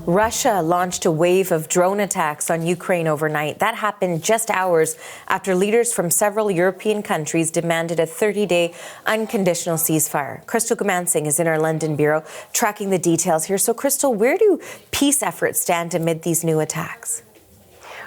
Russia launched a wave of drone attacks on Ukraine overnight. That happened just hours after leaders from several European countries demanded a 30-day unconditional ceasefire. Crystal Gumansing is in our London bureau tracking the details here. So, Crystal, where do peace efforts stand amid these new attacks?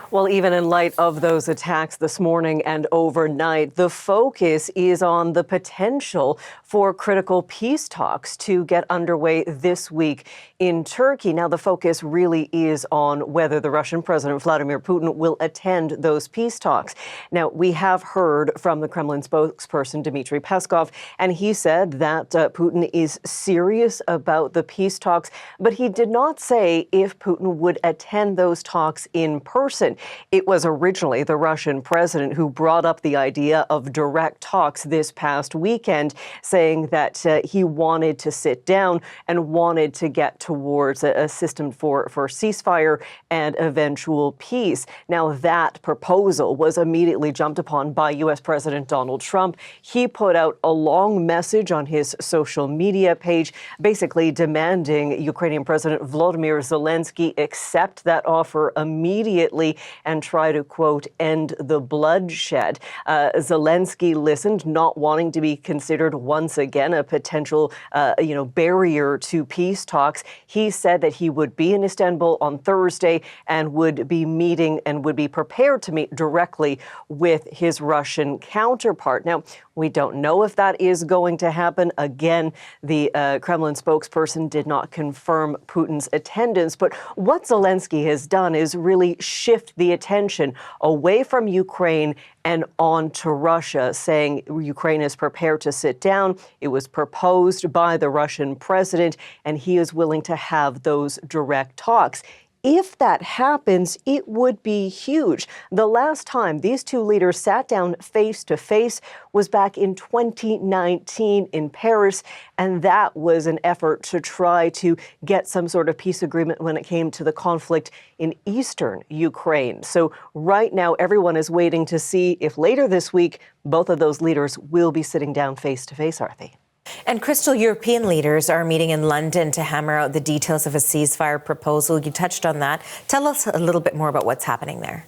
Well, even in light of those attacks this morning and overnight, the focus is on the potential for critical peace talks to get underway this week in Turkey. Now, the focus really is on whether the Russian President Vladimir Putin will attend those peace talks. Now, we have heard from the Kremlin spokesperson Dmitry Peskov, and he said that Putin is serious about the peace talks, but he did not say if Putin would attend those talks in person. It was originally the Russian president who brought up the idea of direct talks this past weekend, saying that he wanted to sit down and wanted to get towards a system for ceasefire and eventual peace. Now, that proposal was immediately jumped upon by U.S. President Donald Trump. He put out a long message on his social media page, basically demanding Ukrainian President Volodymyr Zelensky accept that offer immediately and try to, quote, end the bloodshed. Zelensky listened, not wanting to be considered once again a potential, barrier to peace talks. He said that he would be in Istanbul on Thursday and would be meeting and would be prepared to meet directly with his Russian counterpart. Now, we don't know if that is going to happen. Again, the Kremlin spokesperson did not confirm Putin's attendance. But what Zelensky has done is really shift the attention away from Ukraine and on to Russia, saying Ukraine is prepared to sit down. It was proposed by the Russian president, and he is willing to have those direct talks. If that happens, it would be huge. The last time these two leaders sat down face to face was back in 2019 in Paris, and that was an effort to try to get some sort of peace agreement when it came to the conflict in eastern Ukraine. So right now, everyone is waiting to see if later this week, both of those leaders will be sitting down face to face, Arthi. And Crystal, European leaders are meeting in London to hammer out the details of a ceasefire proposal. You touched on that. Tell us a little bit more about what's happening there.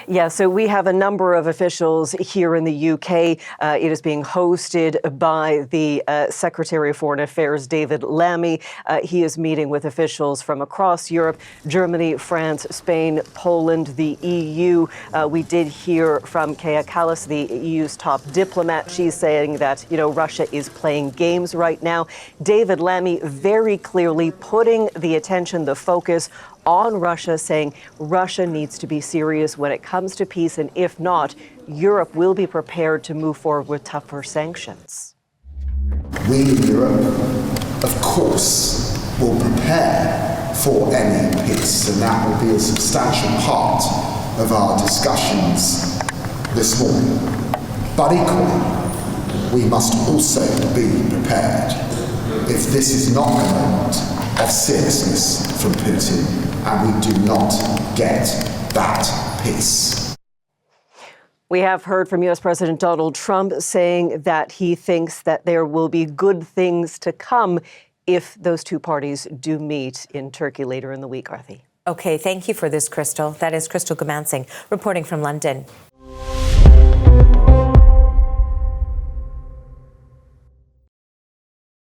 Yeah, so we have a number of officials here in the UK. It is being hosted by the Secretary of Foreign Affairs, David Lammy. He is meeting with officials from across Europe, Germany, France, Spain, Poland, the EU. We did hear from Kaja Kallas, the EU's top diplomat. She's saying that, Russia is playing games right now. David Lammy very clearly putting the attention, the focus on Russia, saying Russia needs to be serious when it comes to peace, and if not, Europe will be prepared to move forward with tougher sanctions. We in Europe, of course, will prepare for any peace, and that will be a substantial part of our discussions this morning. But equally, we must also be prepared if this is not a moment of seriousness from Putin and we do not get that peace. We have heard from U.S. President Donald Trump saying that he thinks that there will be good things to come if those two parties do meet in Turkey later in the week, Arthi. Okay, thank you for this, Crystal. That is Crystal Gumansing reporting from London.